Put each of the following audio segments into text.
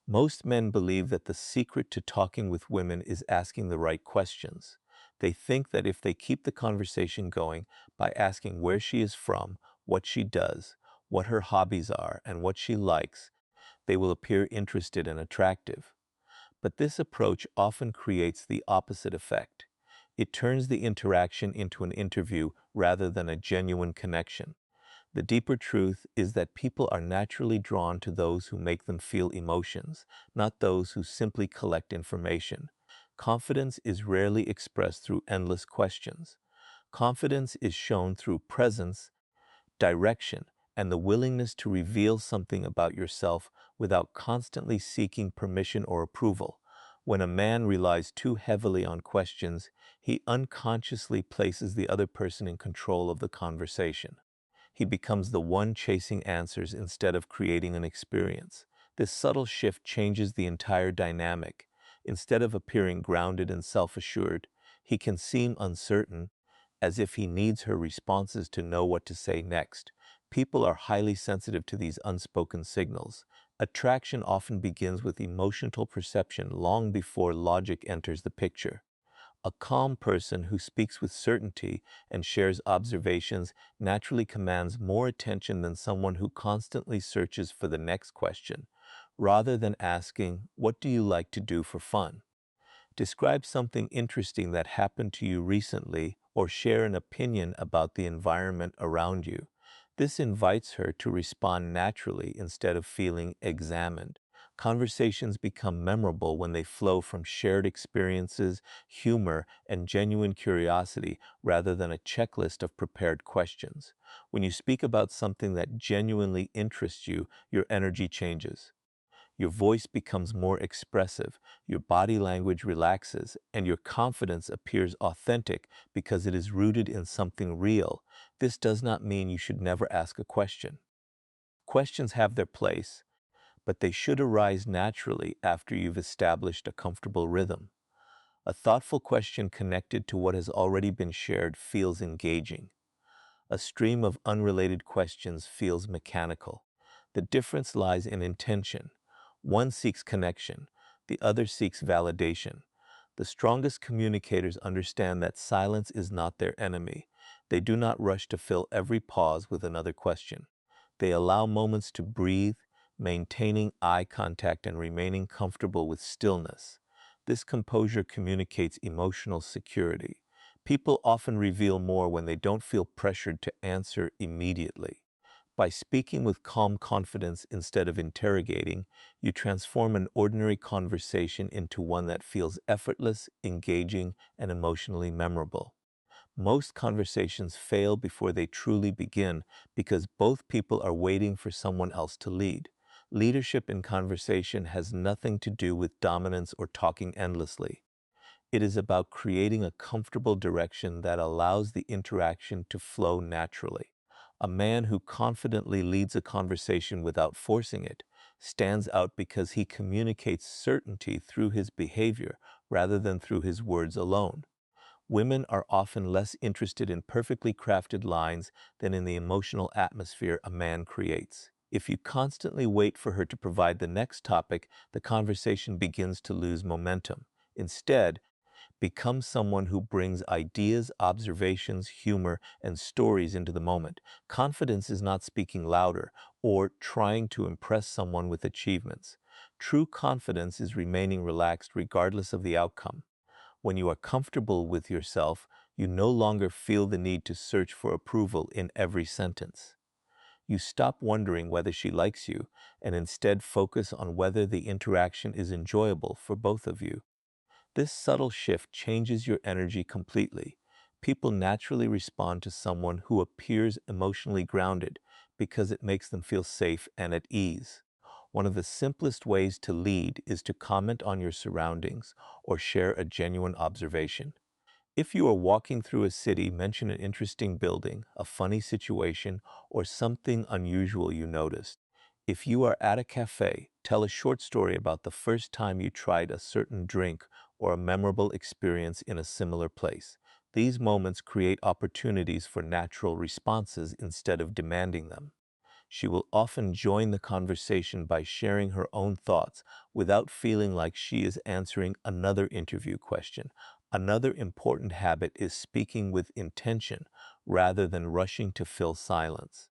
Most men believe that the secret to talking with women is asking the right questions. They think that if they keep the conversation going by asking where she is from, what she does, what her hobbies are, and what she likes, they will appear interested and attractive. But this approach often creates the opposite effect. It turns the interaction into an interview rather than a genuine connection. The deeper truth is that people are naturally drawn to those who make them feel emotions, not those who simply collect information. Confidence is rarely expressed through endless questions. Confidence is shown through presence, direction, and the willingness to reveal something about yourself without constantly seeking permission or approval. When a man relies too heavily on questions, he unconsciously places the other person in control of the conversation. He becomes the one chasing answers instead of creating an experience. This subtle shift changes the entire dynamic. Instead of appearing grounded and self-assured, he can seem uncertain, as if he needs her responses to know what to say next. People are highly sensitive to these unspoken signals. Attraction often begins with emotional perception long before logic enters the picture. A calm person who speaks with certainty and shares observations naturally commands more attention than someone who constantly searches for the next question, rather than asking, "What do you like to do for fun?" Describe something interesting that happened to you recently or share an opinion about the environment around you. This invites her to respond naturally instead of feeling examined. Conversations become memorable when they flow from shared experiences, humor, and genuine curiosity rather than a checklist of prepared questions. When you speak about something that genuinely interests you, your energy changes. Your voice becomes more expressive, your body language relaxes, and your confidence appears authentic because it is rooted in something real. This does not mean you should never ask a question. Questions have their place, but they should arise naturally after you've established a comfortable rhythm. A thoughtful question connected to what has already been shared feels engaging. A stream of unrelated questions feels mechanical. The difference lies in intention. One seeks connection, the other seeks validation. The strongest communicators understand that silence is not their enemy. They do not rush to fill every pause with another question. They allow moments to breathe, maintaining eye contact and remaining comfortable with stillness. This composure communicates emotional security. People often reveal more when they don't feel pressured to answer immediately. By speaking with calm confidence instead of interrogating, you transform an ordinary conversation into one that feels effortless, engaging, and emotionally memorable. Most conversations fail before they truly begin because both people are waiting for someone else to lead. Leadership in conversation has nothing to do with dominance or talking endlessly. It is about creating a comfortable direction that allows the interaction to flow naturally. A man who confidently leads a conversation without forcing it stands out because he communicates certainty through his behavior rather than through his words alone. Women are often less interested in perfectly crafted lines than in the emotional atmosphere a man creates. If you constantly wait for her to provide the next topic, the conversation begins to lose momentum. Instead, become someone who brings ideas, observations, humor, and stories into the moment. Confidence is not speaking louder or trying to impress someone with achievements. True confidence is remaining relaxed regardless of the outcome. When you are comfortable with yourself, you no longer feel the need to search for approval in every sentence. You stop wondering whether she likes you and instead focus on whether the interaction is enjoyable for both of you. This subtle shift changes your energy completely. People naturally respond to someone who appears emotionally grounded because it makes them feel safe and at ease. One of the simplest ways to lead is to comment on your surroundings or share a genuine observation. If you are walking through a city, mention an interesting building, a funny situation, or something unusual you noticed. If you are at a cafe, tell a short story about the first time you tried a certain drink or a memorable experience in a similar place. These moments create opportunities for natural responses instead of demanding them. She will often join the conversation by sharing her own thoughts without feeling like she is answering another interview question. Another important habit is speaking with intention rather than rushing to fill silence.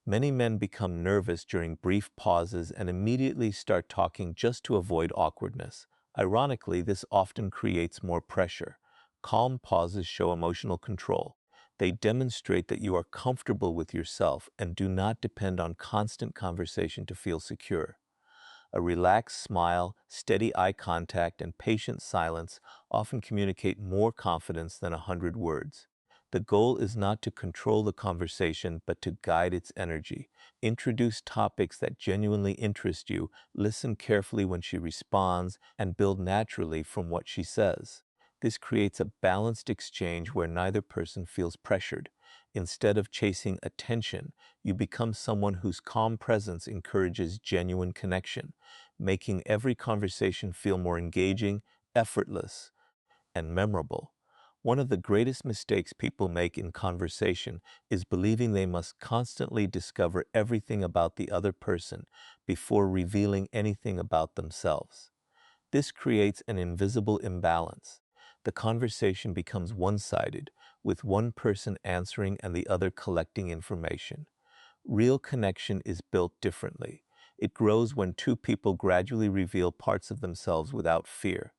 Many men become nervous during brief pauses and immediately start talking just to avoid awkwardness. Ironically, this often creates more pressure. Calm pauses show emotional control. They demonstrate that you are comfortable with yourself and do not depend on constant conversation to feel secure. A relaxed smile, steady eye contact, and patient silence often communicate more confidence than 100 words. The goal is not to control the conversation, but to guide its energy. Introduce topics that genuinely interest you, listen carefully when she responds, and build naturally from what she says. This creates a balanced exchange where neither person feels pressured. Instead of chasing attention, you become someone whose calm presence encourages genuine connection, making every conversation feel more engaging, effortless, and memorable. One of the greatest mistakes people make in conversation is believing they must constantly discover everything about the other person before revealing anything about themselves. This creates an invisible imbalance. The conversation becomes one-sided, with one person answering and the other collecting information. Real connection is built differently. It grows when two people gradually reveal parts of themselves without fear.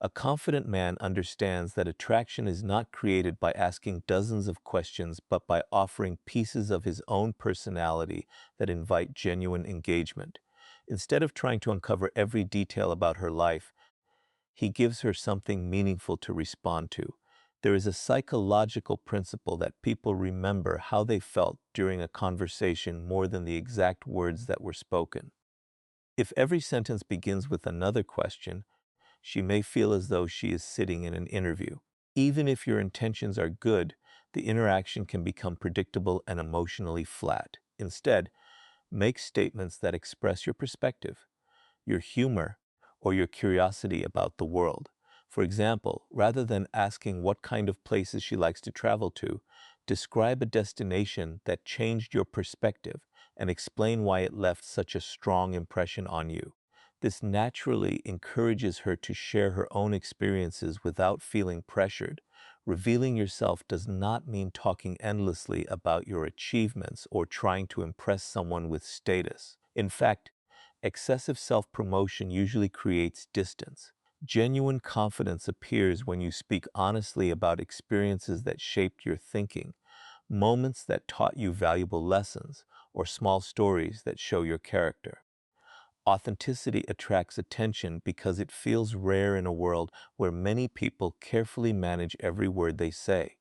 A confident man understands that attraction is not created by asking dozens of questions, but by offering pieces of his own personality that invite genuine engagement. Instead of trying to uncover every detail about her life, he gives her something meaningful to respond to. There is a psychological principle that people remember how they felt during a conversation more than the exact words that were spoken. If every sentence begins with another question, she may feel as though she is sitting in an interview. Even if your intentions are good, the interaction can become predictable and emotionally flat. Instead, make statements that express your perspective, your humor, or your curiosity about the world. For example, rather than asking what kind of places she likes to travel to, describe a destination that changed your perspective and explain why it left such a strong impression on you. This naturally encourages her to share her own experiences without feeling pressured. Revealing yourself does not mean talking endlessly about your achievements or trying to impress someone with status. In fact, excessive self-promotion usually creates distance. Genuine confidence appears when you speak honestly about experiences that shaped your thinking, moments that taught you valuable lessons, or small stories that show your character. Authenticity attracts attention because it feels rare in a world where many people carefully manage every word they say.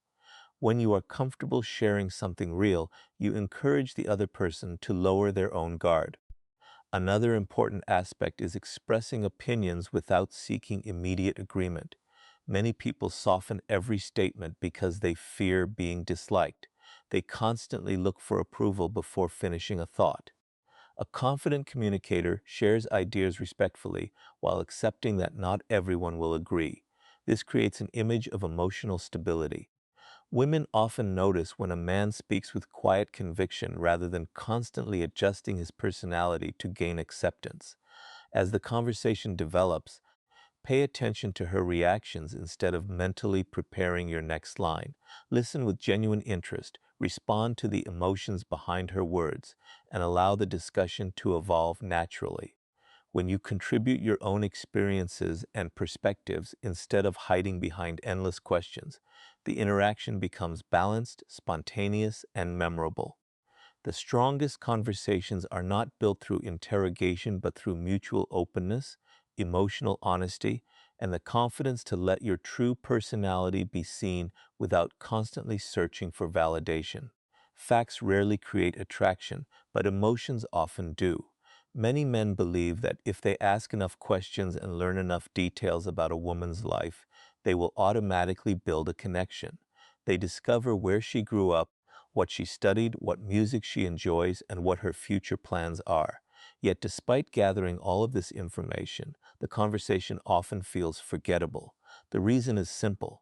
When you are comfortable sharing something real, you encourage the other person to lower their own guard. Another important aspect is expressing opinions without seeking immediate agreement. Many people soften every statement because they fear being disliked. They constantly look for approval before finishing a thought. A confident communicator shares ideas respectfully while accepting that not everyone will agree. This creates an image of emotional stability. Women often notice when a man speaks with quiet conviction rather than constantly adjusting his personality to gain acceptance. As the conversation develops, pay attention to her reactions instead of mentally preparing your next line. Listen with genuine interest, respond to the emotions behind her words, and allow the discussion to evolve naturally. When you contribute your own experiences and perspectives instead of hiding behind endless questions, the interaction becomes balanced, spontaneous, and memorable. The strongest conversations are not built through interrogation but through mutual openness, emotional honesty, and the confidence to let your true personality be seen without constantly searching for validation. Facts rarely create attraction, but emotions often do. Many men believe that if they ask enough questions and learn enough details about a woman's life, they will automatically build a connection. They discover where she grew up, what she studied, what music she enjoys, and what her future plans are. Yet despite gathering all of this information, the conversation often feels forgettable. The reason is simple.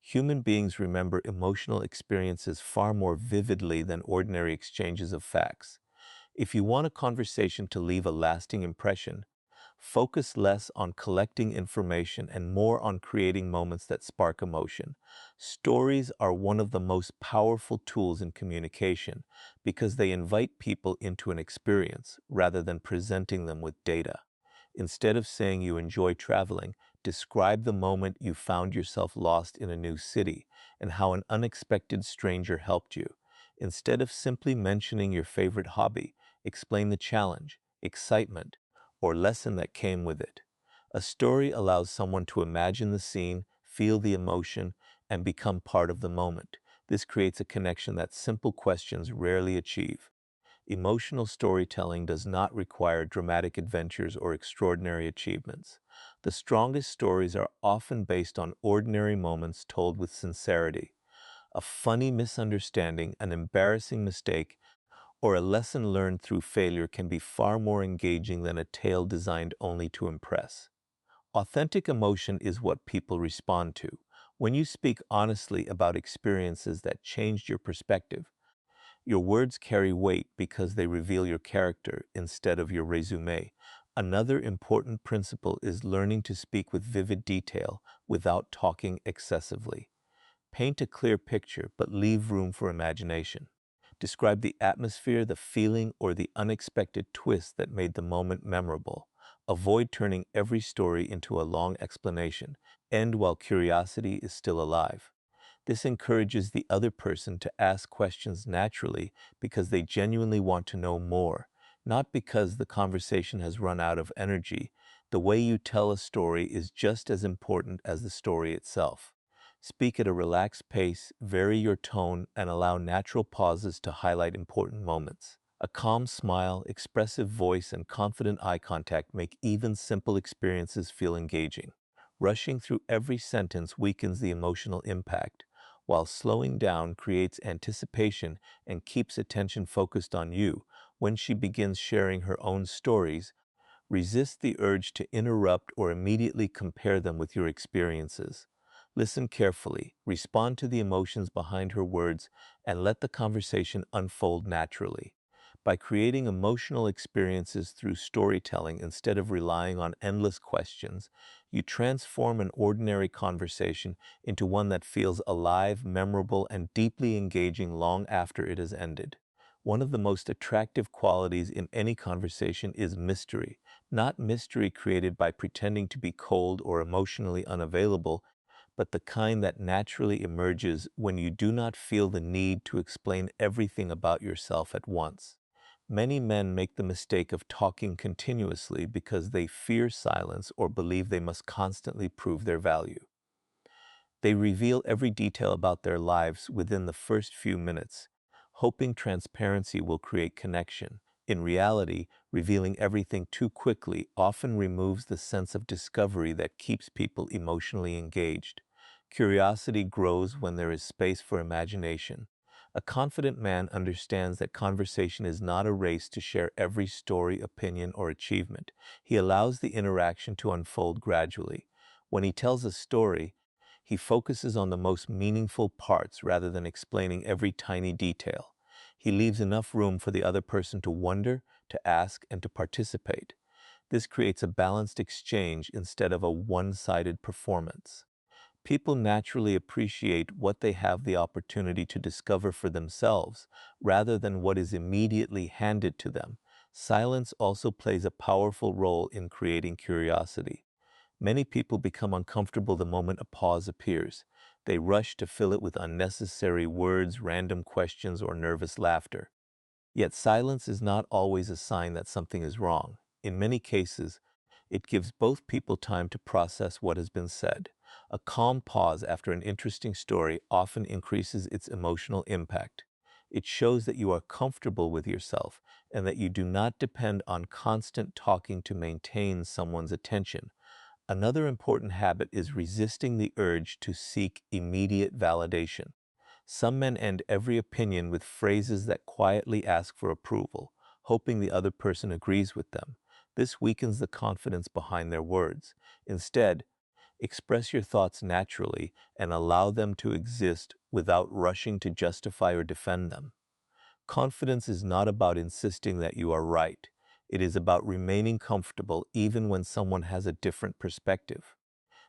Human beings remember emotional experiences far more vividly than ordinary exchanges of facts. If you want a conversation to leave a lasting impression, focus less on collecting information and more on creating moments that spark emotion. Stories are one of the most powerful tools in communication because they invite people into an experience rather than presenting them with data. Instead of saying you enjoy traveling, describe the moment you found yourself lost in a new city and how an unexpected stranger helped you. Instead of simply mentioning your favorite hobby, explain the challenge, excitement, or lesson that came with it. A story allows someone to imagine the scene, feel the emotion, and become part of the moment. This creates a connection that simple questions rarely achieve. Emotional storytelling does not require dramatic adventures or extraordinary achievements. The strongest stories are often based on ordinary moments told with sincerity. A funny misunderstanding, an embarrassing mistake, or a lesson learned through failure can be far more engaging than a tale designed only to impress. Authentic emotion is what people respond to. When you speak honestly about experiences that changed your perspective, your words carry weight because they reveal your character instead of your resume. Another important principle is learning to speak with vivid detail without talking excessively. Paint a clear picture, but leave room for imagination. Describe the atmosphere, the feeling, or the unexpected twist that made the moment memorable. Avoid turning every story into a long explanation. End while curiosity is still alive. This encourages the other person to ask questions naturally because they genuinely want to know more, not because the conversation has run out of energy. The way you tell a story is just as important as the story itself. Speak at a relaxed pace, vary your tone, and allow natural pauses to highlight important moments. A calm smile, expressive voice, and confident eye contact make even simple experiences feel engaging. Rushing through every sentence weakens the emotional impact, while slowing down creates anticipation and keeps attention focused on you. When she begins sharing her own stories, resist the urge to interrupt or immediately compare them with your experiences. Listen carefully, respond to the emotions behind her words, and let the conversation unfold naturally. By creating emotional experiences through storytelling instead of relying on endless questions, you transform an ordinary conversation into one that feels alive, memorable, and deeply engaging long after it has ended. One of the most attractive qualities in any conversation is mystery, not mystery created by pretending to be cold or emotionally unavailable, but the kind that naturally emerges when you do not feel the need to explain everything about yourself at once. Many men make the mistake of talking continuously because they fear silence or believe they must constantly prove their value. They reveal every detail about their lives within the first few minutes, hoping transparency will create connection. In reality, revealing everything too quickly often removes the sense of discovery that keeps people emotionally engaged. Curiosity grows when there is space for imagination. A confident man understands that conversation is not a race to share every story, opinion, or achievement. He allows the interaction to unfold gradually. When he tells a story, he focuses on the most meaningful parts rather than explaining every tiny detail. He leaves enough room for the other person to wonder, to ask, and to participate. This creates a balanced exchange instead of a one-sided performance. People naturally appreciate what they have the opportunity to discover for themselves rather than what is immediately handed to them. Silence also plays a powerful role in creating curiosity. Many people become uncomfortable the moment a pause appears. They rush to fill it with unnecessary words, random questions, or nervous laughter. Yet silence is not always a sign that something is wrong. In many cases, it gives both people time to process what has been said. A calm pause after an interesting story often increases its emotional impact. It shows that you are comfortable with yourself and that you do not depend on constant talking to maintain someone's attention. Another important habit is resisting the urge to seek immediate validation. Some men end every opinion with phrases that quietly ask for approval, hoping the other person agrees with them. This weakens the confidence behind their words. Instead, express your thoughts naturally and allow them to exist without rushing to justify or defend them. Confidence is not about insisting that you are right. It is about remaining comfortable even when someone has a different perspective.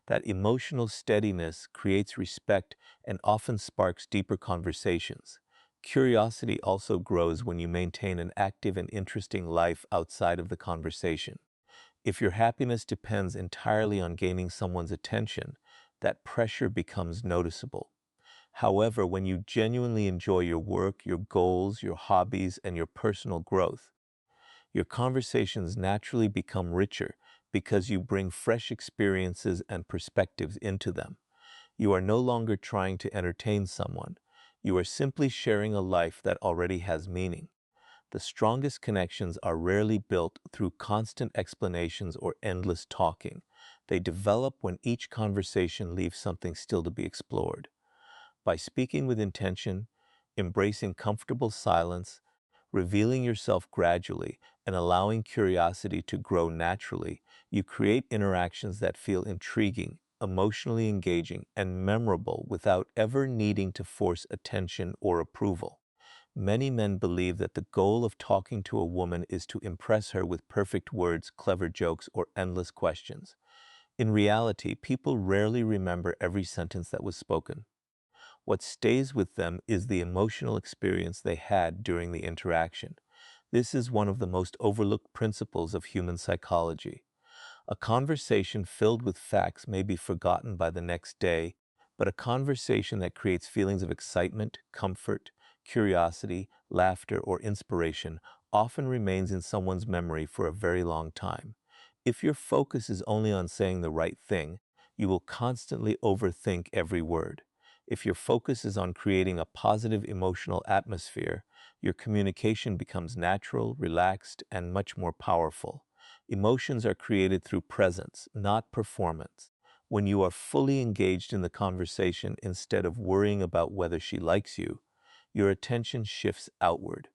That emotional steadiness creates respect and often sparks deeper conversations. Curiosity also grows when you maintain an active and interesting life outside of the conversation. If your happiness depends entirely on gaining someone's attention, that pressure becomes noticeable. However, when you genuinely enjoy your work, your goals, your hobbies, and your personal growth, your conversations naturally become richer because you bring fresh experiences and perspectives into them. You are no longer trying to entertain someone. You are simply sharing a life that already has meaning. The strongest connections are rarely built through constant explanations or endless talking. They develop when each conversation leaves something still to be explored. By speaking with intention, embracing comfortable silence, revealing yourself gradually, and allowing curiosity to grow naturally, you create interactions that feel intriguing, emotionally engaging, and memorable without ever needing to force attention or approval. Many men believe that the goal of talking to a woman is to impress her with perfect words, clever jokes, or endless questions. In reality, people rarely remember every sentence that was spoken. What stays with them is the emotional experience they had during the interaction. This is one of the most overlooked principles of human psychology. A conversation filled with facts may be forgotten by the next day, but a conversation that creates feelings of excitement, comfort, curiosity, laughter, or inspiration often remains in someone's memory for a very long time. If your focus is only on saying the right thing, you will constantly overthink every word. If your focus is on creating a positive emotional atmosphere, your communication becomes natural, relaxed, and much more powerful. Emotions are created through presence, not performance. When you are fully engaged in the conversation instead of worrying about whether she likes you, your attention shifts outward.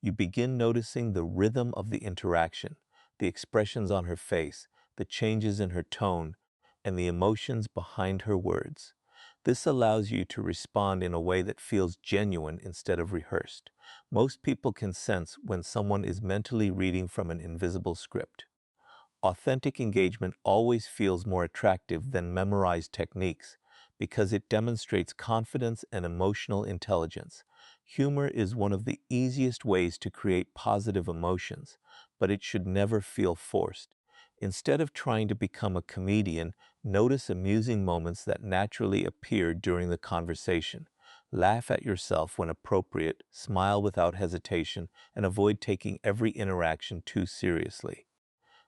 You begin noticing the rhythm of the interaction, the expressions on her face, the changes in her tone, and the emotions behind her words. This allows you to respond in a way that feels genuine instead of rehearsed. Most people can sense when someone is mentally reading from an invisible script. Authentic engagement always feels more attractive than memorized techniques because it demonstrates confidence and emotional intelligence. Humor is one of the easiest ways to create positive emotions, but it should never feel forced. Instead of trying to become a comedian, notice amusing moments that naturally appear during the conversation. Laugh at yourself when appropriate, smile without hesitation, and avoid taking every interaction too seriously.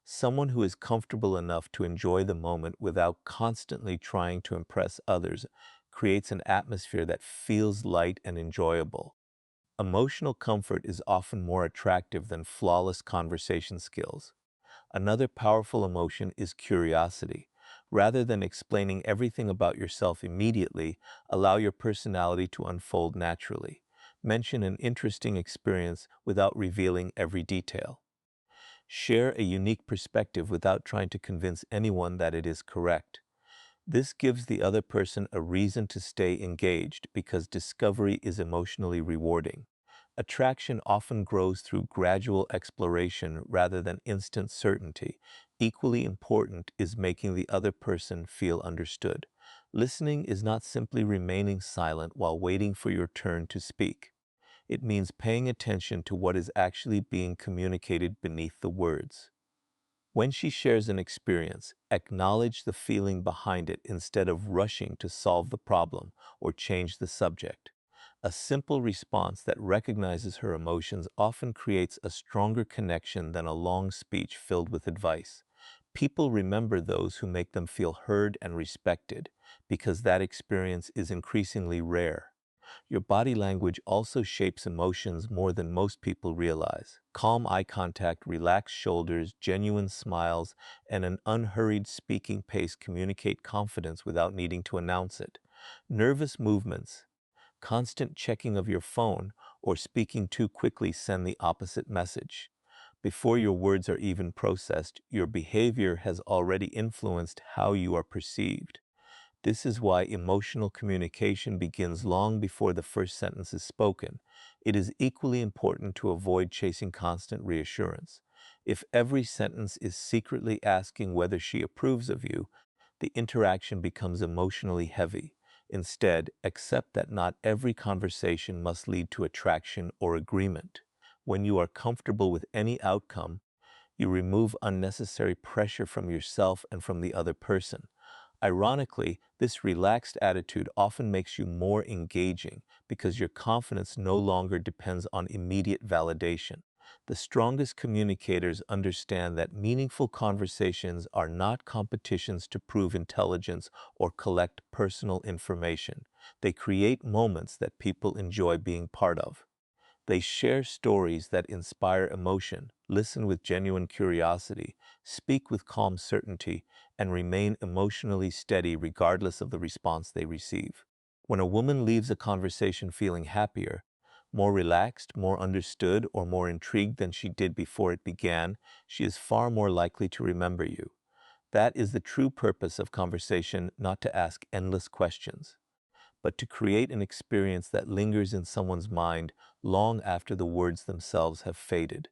Someone who is comfortable enough to enjoy the moment without constantly trying to impress others creates an atmosphere that feels light and enjoyable. Emotional comfort is often more attractive than flawless conversation skills. Another powerful emotion is curiosity. Rather than explaining everything about yourself immediately, allow your personality to unfold naturally. Mention an interesting experience without revealing every detail. Share a unique perspective without trying to convince anyone that it is correct. This gives the other person a reason to stay engaged because discovery is emotionally rewarding. Attraction often grows through gradual exploration rather than instant certainty. Equally important is making the other person feel understood. Listening is not simply remaining silent while waiting for your turn to speak. It means paying attention to what is actually being communicated beneath the words. When she shares an experience, acknowledge the feeling behind it instead of rushing to solve the problem or change the subject. A simple response that recognizes her emotions often creates a stronger connection than a long speech filled with advice. People remember those who make them feel heard and respected because that experience is increasingly rare. Your body language also shapes emotions more than most people realize. Calm eye contact, relaxed shoulders, genuine smiles, and an unhurried speaking pace communicate confidence without needing to announce it. Nervous movements, constant checking of your phone, or speaking too quickly send the opposite message. Before your words are even processed, your behavior has already influenced how you are perceived. This is why emotional communication begins long before the first sentence is spoken. It is equally important to avoid chasing constant reassurance. If every sentence is secretly asking whether she approves of you, the interaction becomes emotionally heavy. Instead, accept that not every conversation must lead to attraction or agreement. When you are comfortable with any outcome, you remove unnecessary pressure from yourself and from the other person. Ironically, this relaxed attitude often makes you more engaging because your confidence no longer depends on immediate validation. The strongest communicators understand that meaningful conversations are not competitions to prove intelligence or collect personal information. They create moments that people enjoy being part of. They share stories that inspire emotion, listen with genuine curiosity, speak with calm certainty, and remain emotionally steady regardless of the response they receive. When a woman leaves a conversation feeling happier, more relaxed, more understood, or more intrigued than she did before it began, she is far more likely to remember you. That is the true purpose of conversation, not to ask endless questions, but to create an experience that lingers in someone's mind long after the words themselves have faded.